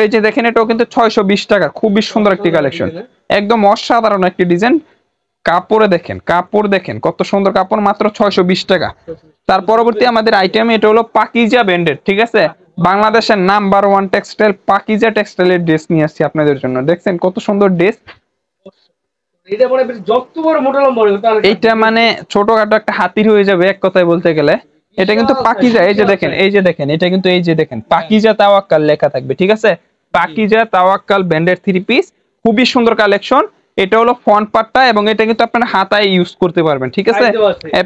এই যে দেখেন, এটাও কিন্তু 620 টাকা, খুবই সুন্দর একটি কালেকশন, একদম অসাধারণ একটি ডিজাইন। কাপড়ে দেখেন, কাপড় দেখেন, কত সুন্দর কাপড়, মাত্র 620 টাকা। তার পরবর্তী আমাদের আইটেম, এটা হলো পাকিজা ব্র্যান্ডের, ঠিক আছে? বাংলাদেশের নাম্বার 1 টেক্সটাইল পাকিজা টেক্সটাইলের ড্রেস নিয়ে আসছি আপনাদের জন্য। দেখছেন কত সুন্দর ড্রেস। এটা মানে যত বড় মোটা লম্বা হবে তার এইটা মানে ছোটখাটো একটা হাতির হয়ে যাবে এক কথায় বলতে গেলে। এটা কিন্তু পাকিজা, এই যে দেখেন, এই যে দেখেন, এটা কিন্তু এই যে দেখেন, পাকিজা তাওয়াক্কাল লেখা থাকবে, ঠিক আছে? পাকিজা তাওয়াক্কাল ব্র্যান্ডের 3 পিস, খুবই সুন্দর কালেকশন। এটা হলো ফ্রন্ট পার্টটা, এবং এটা কিন্তু আপনারা হাতায় ইউজ করতে পারবেন, ঠিক আছে?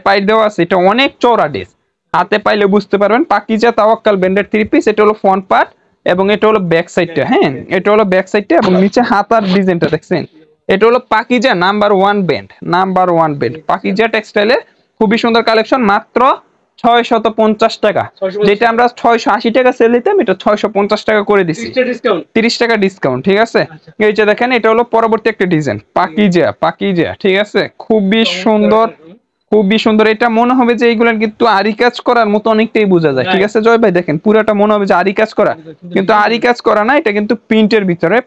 পাইট দেওয়া আছে, এটা অনেক চওড়া ড্রেস, হাতে পাইলে বুঝতে পারবেন। পাকিজা তাওয়াক্কাল ব্র্যান্ডের 3 পিস, এটা হলো ফ্রন্ট পার্ট, এবং এটা হলো ব্যাক সাইডটা। হ্যাঁ, এটা হলো ব্যাক সাইডটা, এবং নিচে হাতার ডিজাইনটা দেখছেন। এটা হলো Pakiza number 1 brand, number 1 brand Pakiza টেক্সটাইলের, খুবই সুন্দর কালেকশন, মাত্র 650 টাকা। যেটা আমরা 680 টাকা সেল দিতাম, এটা 650 টাকা করে দিছি, 30 টাকা ডিসকাউন্ট, ঠিক আছে? এই যে দেখেন, এটা হলো পরবর্তী একটা ডিজাইন, পাকিজা, পাকিজা, ঠিক আছে? খুবই সুন্দর, খুবই সুন্দর। এটা মনে হবে যে এইগুলা কিন্তু আরি কাজ করার মতো অনেকটাই বোঝা যায়, ঠিক আছে জয় ভাই? দেখেন পুরাটা মনে হবে যে আরি কাজ করা, কিন্তু আরি কাজ করা না, এটা কিন্তু প্রিন্টের ভিতরে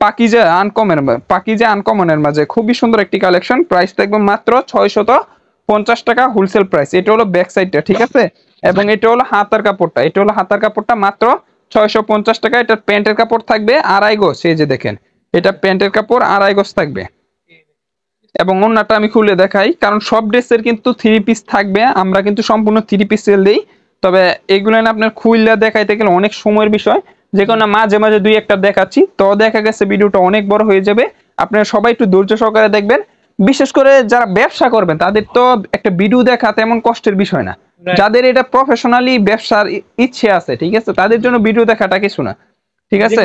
পাকিজা আনকমন, পাকিজা আনকমনের মাঝে খুবই সুন্দর একটি কালেকশন। প্রাইস থাকবে মাত্র 650 টাকা হোলসেল প্রাইস। এটা হলো ব্যাক সাইডটা, ঠিক আছে? এবং এটা হলো হাতার কাপড়টা, এটা হলো হাতার কাপড়টা, মাত্র 650 টাকা। এটা প্যান্টের কাপড় থাকবে 2.5 গজ, এই যে দেখেন, এটা প্যান্টের কাপড় 2.5 গজ থাকবে। এবং ওন্নাটা আমি খুলে দেখাই, কারণ সব ড্রেসের কিন্তু 3 পিস থাকবে, আমরা কিন্তু সম্পূর্ণ 3 পিস সেল দেই। তবে এগুলো না আপনার খুললে দেখাইতে গেলে অনেক সময়ের বিষয়, যে কারণে মাঝে মাঝে 2-1টা দেখাচ্ছি, তো দেখা গেছে ভিডিওটা অনেক বড় হয়ে যাবে। আপনারা সবাই একটু ধৈর্য সহকারে দেখবেন, বিশেষ করে যারা ব্যবসা করবেন তাদের তো একটা ভিডিও দেখা তেমন কষ্টের বিষয় না, যাদের এটা প্রফেশনালি ব্যবসার ইচ্ছে আছে, ঠিক আছে, তাদের জন্য ভিডিও দেখাটা কিছু না, ঠিক আছে,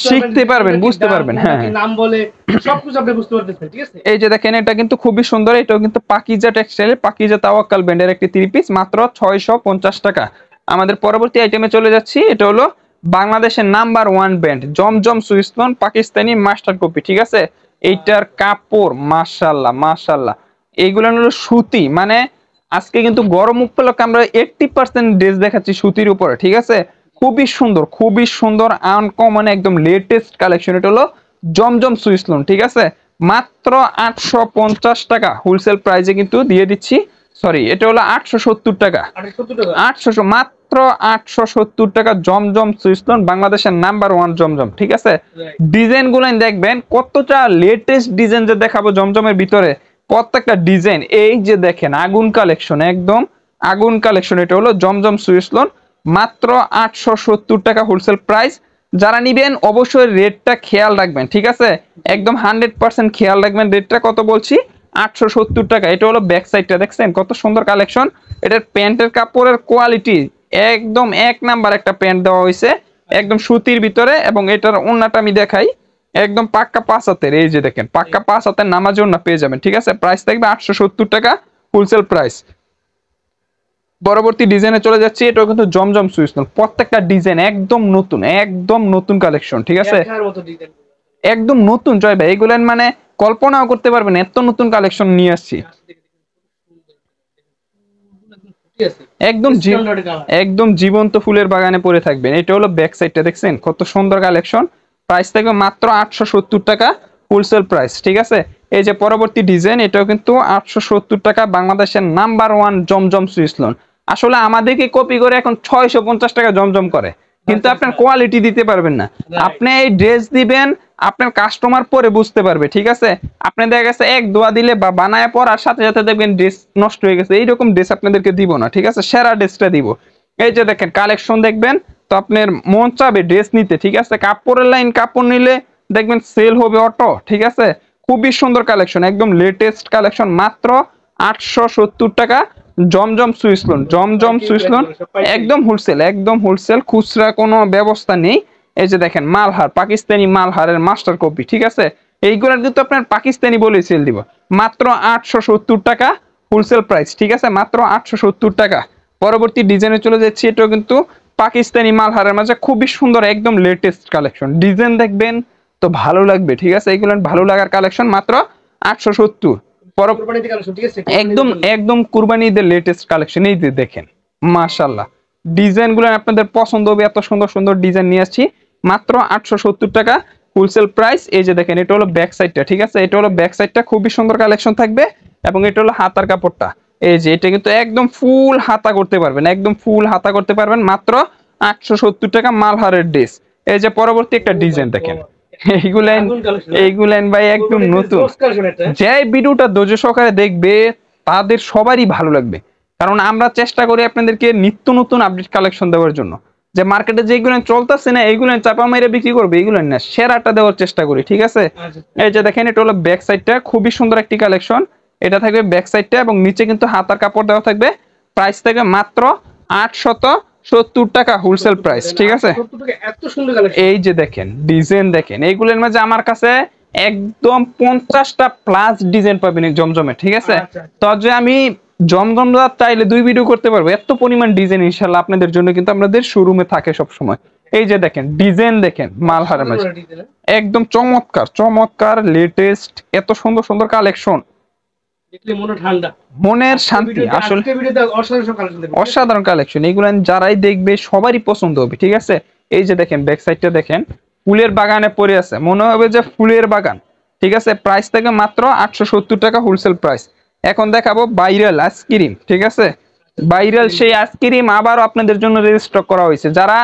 শিখতে পারবেন, বুঝতে পারবেন। হ্যাঁ, নাম বলে সবকিছু আপনি বুঝতে পারতেছেন, ঠিক আছে। এই যে দেখেন এটা কিন্তু খুবই সুন্দর, এটাও কিন্তু পাকিজা টেক্সটাইল, পাকিজা তাওয়াক্কাল ব্র্যান্ডের একটি 3 পিস, মাত্র 650 টাকা। আমাদের পরবর্তী আইটেমে চলে যাচ্ছি। এটা হলো বাংলাদেশের নাম্বার 1 ব্র্যান্ড জমজম সুইসলন পাকিস্তানি মাস্টার কপি, ঠিক আছে। এইটার কাপড় মাশাআল্লাহ মাশাআল্লাহ, এইগুলো হলো সুতি, মানে আজকে কিন্তু গরম উপলক্ষে আমরা 80% ড্রেস দেখাচ্ছি সুতির উপরে, ঠিক আছে। খুবই সুন্দর, খুবই সুন্দর, আনকমন, একদম লেটেস্ট কালেকশন। এটা হলো জমজম সুইসলন, ঠিক আছে, মাত্র 850 টাকা হোলসেল প্রাইসে কিন্তু দিয়ে দিচ্ছি। সরি, এটা হলো 870 টাকা, 800, মাত্র 870 টাকা জমজম সুইসলন, বাংলাদেশের নাম্বার 1 জমজম, ঠিক আছে। ডিজাইন গুলো দেখবেন কতটা লেটেস্ট ডিজাইন যে দেখাবো জমজমের ভিতরে, প্রত্যেকটা ডিজাইন এই যে দেখেন আগুন কালেকশন, একদম আগুন কালেকশন। এটা হলো জমজম সুইসলন, মাত্র 870 টাকা হোলসেল প্রাইস। যারা নিবেন অবশ্যই রেটটা খেয়াল রাখবেন, ঠিক আছে, একদম 100% খেয়াল রাখবেন। রেটটা কত বলছি? 870 টাকা। এটা হলো ব্যাক সাইডটা, দেখছেন কত সুন্দর কালেকশন। এটার প্যান্টের কাপড়ের কোয়ালিটি একদম এক নাম্বার একটা প্যান্ট দেওয়া হয়েছে, একদম সুতির ভিতরে। এবং এটার ওন্নাটা আমি দেখাই, একদম পাক্কা 5 হাতের, এই যে দেখেন পাক্কা 5 হাতের নামাজ ওন্না পেয়ে যাবেন, ঠিক আছে। প্রাইস থাকবে 870 টাকা হোলসেল প্রাইস। পরবর্তী ডিজাইনে চলে যাচ্ছি। এটাও কিন্তু জমজম সুইসলন, প্রত্যেকটা ডিজাইন একদম নতুন, একদম নতুন কালেকশন, ঠিক আছে, একদম নতুন। জয় ভাই, এগুলো মানে কল্পনাও করতে পারবেন এত নতুন কালেকশন নিয়ে আসছি। একদম একদম জীবন্ত ফুলের বাগানে পড়ে থাকবেন। এটা হলো ব্যাক সাইডটা, দেখছেন কত সুন্দর কালেকশন। প্রাইস থাকবে মাত্র 870 টাকা হোলসেল প্রাইস, ঠিক আছে। এই যে পরবর্তী ডিজাইন, এটাও কিন্তু 870 টাকা, বাংলাদেশের নাম্বার 1 জমজম সুইসলন। আসলে আমাদেরকে কপি করে এখন 650 টাকা জমজম করে, কিন্তু আপনার কোয়ালিটি দিতে পারবেন না। আপনি এই ড্রেস দিবেন, আপনার কাস্টমার পরে বুঝতে পারবে, ঠিক আছে। আপনি দেখা গেছে এক দোয়া দিলে বা বানায় পরার সাথে সাথে দেখবেন ড্রেস নষ্ট হয়ে গেছে, এইরকম ড্রেস আপনাদেরকে দিব না, ঠিক আছে, সেরা ড্রেসটা দিব। এই যে দেখেন কালেকশন দেখবেন তো আপনার মন চাবে ড্রেস নিতে, ঠিক আছে। কাপড়ের লাইন, কাপড় নিলে দেখবেন সেল হবে অটো, ঠিক আছে। খুবই সুন্দর কালেকশন, একদম লেটেস্ট কালেকশন, মাত্র 870 টাকা জমজম সুইসলন, জমজম সুইসলন, একদম হোলসেল, একদম হোলসেল, খুচরা কোনো ব্যবস্থা নেই। এই যে দেখেন মালহার, পাকিস্তানি মালহারের মাস্টার কপি, ঠিক আছে। এইগুলোর কিন্তু আপনার পাকিস্তানি বলে সেল দিব, মাত্র 870 টাকা হোলসেল প্রাইস, ঠিক আছে, মাত্র 870 টাকা। পরবর্তী ডিজাইনে চলে যাচ্ছি। এটাও কিন্তু পাকিস্তানি মালহারের মাঝে খুবই সুন্দর, একদম লেটেস্ট কালেকশন। ডিজাইন দেখবেন তো ভালো লাগবে, ঠিক আছে, এইগুলো ভালো লাগার কালেকশন, মাত্র 870। একদম একদম কুরবানি ঈদের লেটেস্ট কালেকশন, এই যে দেখেন মাশাআল্লাহ, ডিজাইন গুলো আপনাদের পছন্দ হবে, এত সুন্দর সুন্দর ডিজাইন নিয়ে আসছি, মাত্র 870 টাকা হোলসেল প্রাইস। এই যে দেখেন এটা হলো ব্যাক সাইডটা, ঠিক আছে, এটা হলো ব্যাক সাইডটা, খুবই সুন্দর কালেকশন থাকবে। এবং এটা হলো হাতার কাপড়টা, এই যে এটা কিন্তু একদম ফুল হাতা করতে পারবেন, একদম ফুল হাতা করতে পারবেন, মাত্র 870 টাকা মালহারের ড্রেস। এই যে পরবর্তী একটা ডিজাইন দেখেন, এইগুলেন ভাই একদম নতুন। যে ভিডিওটা ধৈর্য সহকারে দেখবে তাদের সবারই ভালো লাগবে, কারণ আমরা চেষ্টা করি আপনাদেরকে নিত্য নতুন আপডেট কালেকশন দেওয়ার জন্য। যে মার্কেটে যেগুলো চলতেছে না এইগুলো চাপা মেরে বিক্রি করবে, এইগুলো না, সেরাটা দেওয়ার চেষ্টা করি, ঠিক আছে। এই যে দেখেন এটা হলো ব্যাক সাইডটা, খুবই সুন্দর একটি কালেকশন। এটা থাকবে ব্যাক সাইডটা, এবং নিচে কিন্তু হাতার কাপড় দেওয়া থাকবে। প্রাইস থাকবে মাত্র 870 টাকা হোলসেল প্রাইস, ঠিক আছে। এই যে দেখেন ডিজাইন দেখেন, এইগুলোর মাঝে আমার কাছে একদম 50টা প্লাস ডিজাইন পাবেন জমজমে, ঠিক আছে। তো যে আমি জমজম চাইলে 2 ভিডিও করতে পারবো, এত পরিমাণ ডিজাইন ইনশাআল্লাহ আপনাদের জন্য কিন্তু আমাদের শোরুমে থাকে সব সময়। এই যে দেখেন ডিজাইন দেখেন মালহারের মাঝে, একদম চমৎকার চমৎকার লেটেস্ট, এত সুন্দর সুন্দর কালেকশন, মনের শান্তি। আসলে অসাধারণ কালেকশন, এইগুলো যারাই দেখবে সবারই পছন্দ হবে, ঠিক আছে। এই যে দেখেন ব্যাক সাইডটা দেখেন, ফুলের বাগানে পড়ে আছে, মনে হবে যে ফুলের বাগান, ঠিক আছে। প্রাইস থেকে মাত্র 870 টাকা হোলসেল প্রাইস। এখন দেখাবো ভাইরাল আইসক্রিম, ঠিক আছে, ভাইরাল সেই আইসক্রিম আবারও আপনাদের জন্য রেজিস্টক করা হয়েছে। যারা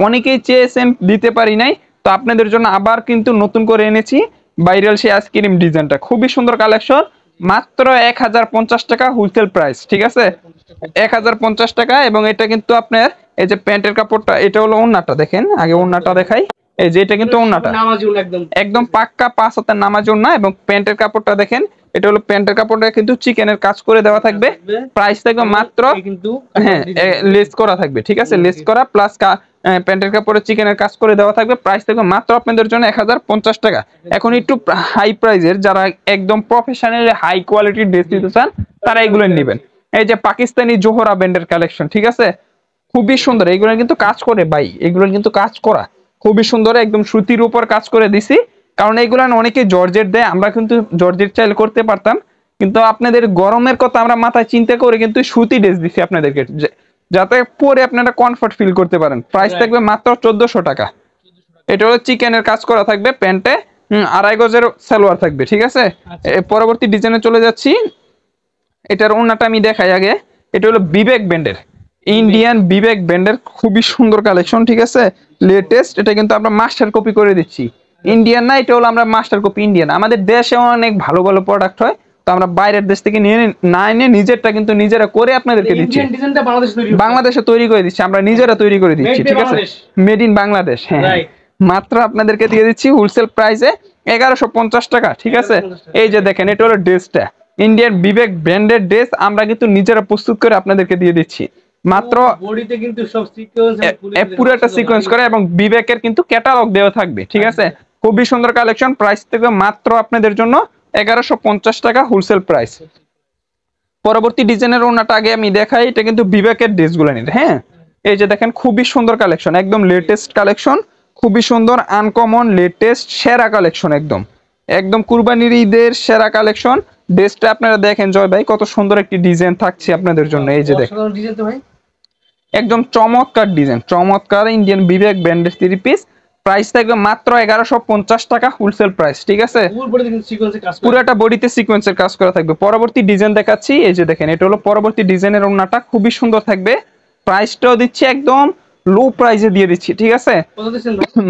অনেকেই চেয়েছেন দিতে পারি নাই, তো আপনাদের জন্য আবার কিন্তু নতুন করে এনেছি ভাইরাল সেই আইসক্রিম ডিজাইনটা, খুবই সুন্দর কালেকশন, মাত্র 1050 টাকা হোলসেল প্রাইস, ঠিক আছে, 1050 টাকা। এবং এটা কিন্তু আপনার এই যে প্যান্টের কাপড়টা, এটা হলো ওন্নাটা, দেখেন আগে ওন্নাটা দেখাই। এই যে এটা কিন্তু ওন্নাটা একদম পাক্কা 5 হাতের নামাজ ওন্না, এবং প্যান্টের কাপড়টা দেখেন এটা হলো প্যান্টের কাপড়টা কিন্তু চিকেনের কাজ করে দেওয়া থাকবে, প্রাইস থাকবে মাত্র, কিন্তু হ্যাঁ লেস করা থাকবে, ঠিক আছে, লেস করা প্লাস প্যান্টের কাপড়ে চিকেনের কাজ করে দেওয়া থাকবে, প্রাইস থাকবে মাত্র আপনাদের জন্য 1050 টাকা। এখন একটু হাই প্রাইজের, যারা একদম প্রফেশনাল হাই কোয়ালিটির ড্রেস নিতে চান তারা এগুলো নেবেন। এই যে পাকিস্তানি জোহরা ব্র্যান্ডের কালেকশন, ঠিক আছে, খুবই সুন্দর, এগুলো কিন্তু কাজ করে ভাই, এগুলো কিন্তু কাজ করা খুবই সুন্দর, একদম সুতির উপর কাজ করে দিছি। কারণ এইগুলো অনেকে জর্জেট দেয়, আমরা কিন্তু জর্জেট চাইলে করতে পারতাম, কিন্তু আপনাদের গরমের কথা আমরা মাথায় চিন্তা করে কিন্তু সুতি ড্রেস দিছি আপনাদেরকে, যাতে পরে আপনারা কমফর্ট ফিল করতে পারেন। প্রাইস থাকবে মাত্র 1400 টাকা। এটা হলো চিকেনের কাজ করা থাকবে প্যান্টে, 2.5 গজের সালোয়ার থাকবে, ঠিক আছে। পরবর্তী ডিজাইনে চলে যাচ্ছি, এটার ওন্নাটা আমি দেখাই আগে। এটা হলো বিবেক ব্র্যান্ডের, ইন্ডিয়ান বিবেক ব্র্যান্ডের খুবই সুন্দর কালেকশন, ঠিক আছে, লেটেস্ট। এটা কিন্তু আমরা মাস্টার কপি করে দিচ্ছি, ইন্ডিয়ান না, এটা হলো আমরা মাস্টার কপি ইন্ডিয়ান। আমাদের দেশে অনেক ভালো ভালো প্রোডাক্ট হয়, তো আমরা বাইরের দেশ থেকে নিয়ে না এনে নিজেরটা কিন্তু নিজেরা করে আপনাদেরকে দিচ্ছি, বাংলাদেশে তৈরি করে দিচ্ছি, আমরা নিজেরা তৈরি করে দিচ্ছি, ঠিক আছে, মেড ইন বাংলাদেশ। হ্যাঁ, মাত্র আপনাদেরকে দিয়ে দিচ্ছি হোলসেল প্রাইসে 1150 টাকা, ঠিক আছে। এই যে দেখেন, এটা হলো ড্রেসটা, ইন্ডিয়ান বিবেক ব্র্যান্ডের ড্রেস, আমরা কিন্তু নিজেরা প্রস্তুত করে আপনাদেরকে দিয়ে দিচ্ছি মাত্র, বডিতে কিন্তু সব সিকোয়েন্স পুরোটা সিকোয়েন্স করে, এবং বিবেকের কিন্তু ক্যাটালগ দেওয়া থাকবে, ঠিক আছে, খুবই সুন্দর কালেকশন। প্রাইস থেকে মাত্র আপনাদের জন্য 1150 টাকা হোলসেল প্রাইস। পরবর্তী ডিজাইনের ওনাটা আগে আমি দেখাই, এটা কিন্তু বিবেকের ড্রেসগুলো নিতে। হ্যাঁ, এই যে দেখেন, খুবই সুন্দর কালেকশন, একদম লেটেস্ট কালেকশন, খুবই সুন্দর, আনকমন, লেটেস্ট, সেরা কালেকশন, একদম একদম কুরবানির ঈদের সেরা কালেকশন। ড্রেসটা আপনারা দেখেন জয় ভাই, কত সুন্দর একটি ডিজাইন থাকছে আপনাদের জন্য। এই যে দেখেন, একদম চমৎকার ডিজাইন, চমৎকার ইন্ডিয়ান বিবেক ব্র্যান্ডের 3 পিস। প্রাইস থাকবে মাত্র 1150 টাকা হোলসেল প্রাইস, ঠিক আছে, পুরোটা বডিতে সিকোয়েন্সের কাজ করা থাকবে। পরবর্তী ডিজাইন দেখাচ্ছি, এই যে দেখেন, এটা হলো পরবর্তী ডিজাইনের ওন্নাটা, খুবই সুন্দর থাকবে, প্রাইসটাও দিচ্ছি একদম লো প্রাইসে দিয়ে দিচ্ছি, ঠিক আছে,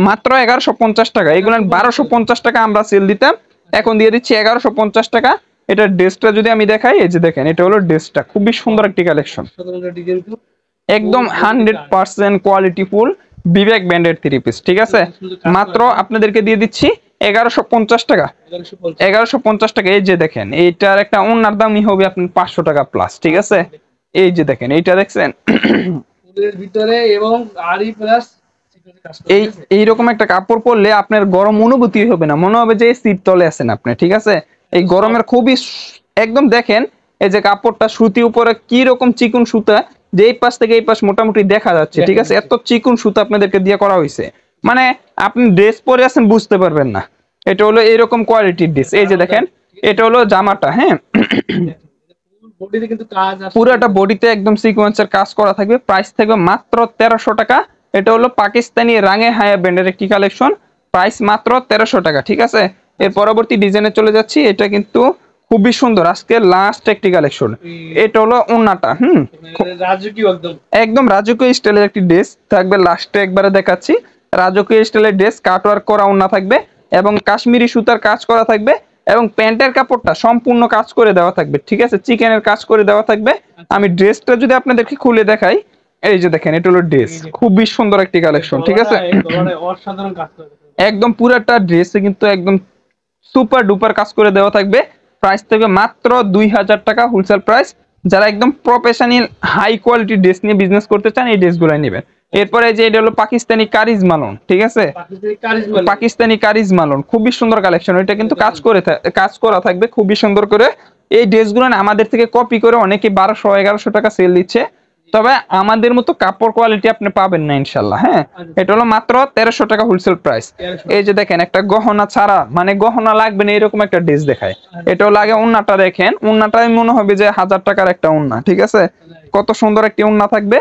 মাত্র 1150 টাকা। এগুলো 1250 টাকা আমরা সেল দিতাম, এখন দিয়ে দিচ্ছি 1150 টাকা। এটা ড্রেসটা যদি আমি দেখাই, এই যে দেখেন, এটা হলো ড্রেসটা, খুবই সুন্দর একটি কালেকশন, একদম 100% কোয়ালিটি ফুল বিবেক ব্র্যান্ডের 3 পিস, ঠিক আছে, মাত্র আপনাদেরকে দিয়ে দিচ্ছি 1150 টাকা, 1150 টাকা। এই যে দেখেন, এইটার একটা ওন্নার দামই হবে আপনার 500 টাকা প্লাস, ঠিক আছে। এই যে দেখেন, এইটা দেখছেন ভিতরে এবং আরি প্লাস এইরকম একটা কাপড় পরলে আপনার গরম অনুভূতি হবে না, মনে হবে যে শীত তলে আছেন আপনি, ঠিক আছে। এই গরমের খুবই একদম দেখেন, এই যে কাপড়টা সুতি উপরে কি রকম চিকন সুতা, যে এই পাশ থেকে এই পাশ মোটামুটি দেখা যাচ্ছে, ঠিক আছে, এত চিকন সুতা আপনাদেরকে দিয়ে করা হয়েছে, মানে আপনি ড্রেস পরে আছেন বুঝতে পারবেন না। এটা হলো এরকম কোয়ালিটির ড্রেস। এই যে দেখেন, এটা হলো জামাটা, হ্যাঁ, বডিতে কিন্তু কাজ আছে, পুরোটা বডিতে একদম সিকোয়েন্সের কাজ করা থাকবে, প্রাইস থাকবে মাত্র 1300 টাকা। এটা হলো পাকিস্তানি রাঙে হায়া ব্র্যান্ডের একটি কালেকশন, প্রাইস মাত্র 1300 টাকা, ঠিক আছে। এর পরবর্তী ডিজাইনে চলে যাচ্ছি, এটা কিন্তু খুবই সুন্দর, আজকে লাস্ট একটি কালেকশন। এটা হলো ওন্নাটা, রাজকীয়, একদম রাজকীয় স্টাইলের একটি ড্রেস থাকবে, লাস্টে একবারে দেখাচ্ছি, রাজকীয় স্টাইলের ড্রেস, কাটওয়ার্ক করা ওন্না থাকবে, এবং কাশ্মীরি সুতার কাজ করা থাকবে, এবং প্যান্টের কাপড়টা সম্পূর্ণ কাজ করে দেওয়া থাকবে, ঠিক আছে, চিকেনের কাজ করে দেওয়া থাকবে। আমি ড্রেসটা যদি আপনাদেরকে খুলে দেখাই, এই যে দেখেন, এটা হলো ড্রেস, খুবই সুন্দর একটি কালেকশন, ঠিক আছে, একদম পুরাটা ড্রেসে কিন্তু একদম সুপার ডুপার কাজ করে দেওয়া থাকবে। প্রাইস থাকবে মাত্র 2000 টাকা হোলসেল প্রাইস। যারা একদম প্রফেশনাল হাই কোয়ালিটি ড্রেস নিয়ে বিজনেস করতে চান, এই ড্রেসগুলো নেবেন। এরপরে যে এটা হলো পাকিস্তানি কারিজমা লোন, ঠিক আছে, পাকিস্তানি কারিজমা লোন, খুবই সুন্দর কালেকশন, এটা কিন্তু কাজ করা থাকবে খুবই সুন্দর করে। এই ড্রেসগুলো আমাদের থেকে কপি করে অনেকে 1200-1100 টাকা সেল দিচ্ছে, তবে আমাদের মতো কাপড় কোয়ালিটি আপনি পাবেন না ইনশাল্লাহ। হ্যাঁ, এটা হলো মাত্র 1300 টাকা হোলসেল প্রাইস। এই যে দেখেন, একটা গহনা ছাড়া, মানে গহনা লাগবে না এরকম একটা ড্রেস দেখায়। এটা হলো আগে ওন্নাটা দেখেন, ওন্নাটাই মনে হবে যে 1000 টাকার একটা ওন্না, ঠিক আছে, কত সুন্দর একটি ওন্না থাকবে,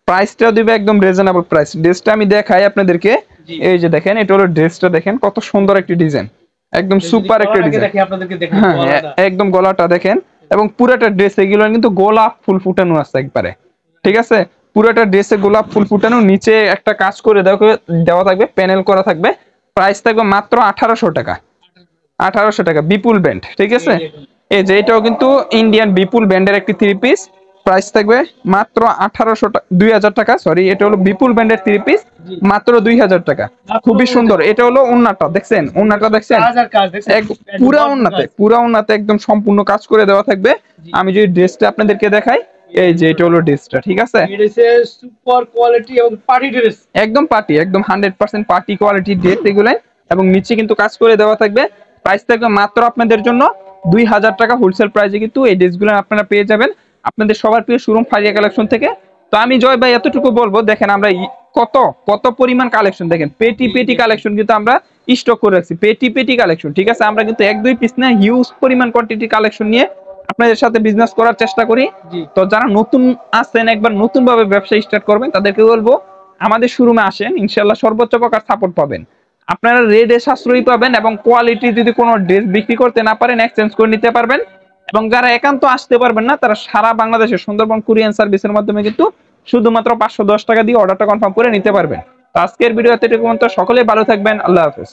প্রাইসটাও দিবে একদম রিজনেবল প্রাইস। ড্রেসটা আমি দেখাই আপনাদেরকে, এই যে দেখেন, এটা হলো ড্রেসটা, দেখেন কত সুন্দর একটি ডিজাইন, একদম সুপার একটা ডিজাইন। হ্যাঁ, একদম গলাটা দেখেন, এবং পুরোটা ড্রেস এগুলো কিন্তু গোলাপ ফুল ফুটানো আছে একবারে, ঠিক আছে, পুরোটা ড্রেসে গোলাপ ফুল ফুটানো, নিচে একটা কাজ করে দেওয়া থাকবে, প্যানেল করা থাকবে। প্রাইস থাকবে মাত্র 1800 টাকা, 1800 টাকা, বিপুল ব্র্যান্ড, ঠিক আছে। এই যে এটাও কিন্তু ইন্ডিয়ান বিপুল ব্র্যান্ডের একটি 3 পিস, প্রাইস থাকবে মাত্র 1800 টাকা, 2000 টাকা, সরি এটা হলো বিপুল ব্র্যান্ডের 3 পিস, জি। মাত্র 2000 টাকা। মাত্র খুবই 2000 সুন্দর। এটা হলো ওন্নাটা দেখছেন, ওন্নাটা দেখছেন কাজ আর কাজ দেখছেন, পুরা ওন্নাতে, পুরা ওন্নাতে একদম সম্পূর্ণ কাজ করে দেওয়া থাকবে। জি। আমি যদি ড্রেসটা আপনাদেরকে দেখাই, এই যে এটা হলো ড্রেসটা, ঠিক আছে, এটা হচ্ছে সুপার কোয়ালিটি এবং পার্টি ড্রেস, একদম পার্টি, একদম 100% পার্টি কোয়ালিটির ড্রেস এগুলো, এবং নিচে কিন্তু কাজ করে দেওয়া থাকবে। প্রাইস থাকবে মাত্র আপনাদের জন্য 2000 টাকা হোলসেল প্রাইসে কিন্তু এই ড্রেসগুলো আপনারা পেয়ে যাবেন আপনাদের সবার প্রিয় শোরুম ফারিয়া কালেকশন থেকে। তো আমি জয় ভাই এতটুকু বলবো, দেখেন আমরা কত কত পরিমাণ কালেকশন, দেখেন পেটি পেটি কালেকশন কিন্তু আমরা স্টক করে রাখছি, পেটি পেটি কালেকশন, ঠিক আছে। আমরা কিন্তু এক দুই পিস না, হিউজ পরিমাণ কোয়ান্টিটি কালেকশন নিয়ে আপনাদের সাথে বিজনেস করার চেষ্টা করি। জি। তো যারা নতুন আছেন, একবার নতুন ভাবে ব্যবসা স্টার্ট করবেন, তাদেরকে বলবো আমাদের শোরুমে আসেন, ইনশাআল্লাহ সর্বোচ্চ প্রকার সাপোর্ট পাবেন। আপনারা রেটে সাশ্রয়ী পাবেন, এবং কোয়ালিটি যদি কোনো ড্রেস বিক্রি করতে না পারেন এক্সচেঞ্জ করে নিতে পারবেন। এবং যারা একান্ত আসতে পারবেন না, তারা সারা বাংলাদেশের সুন্দরবন কুরিয়ান সার্ভিসের মাধ্যমে কিন্তু শুধুমাত্র 510 টাকা দিয়ে অর্ডারটা কনফার্ম করে নিতে পারবেন। তো আজকের ভিডিও এতটুকু, সকলেই ভালো থাকবেন, আল্লাহ হাফেজ।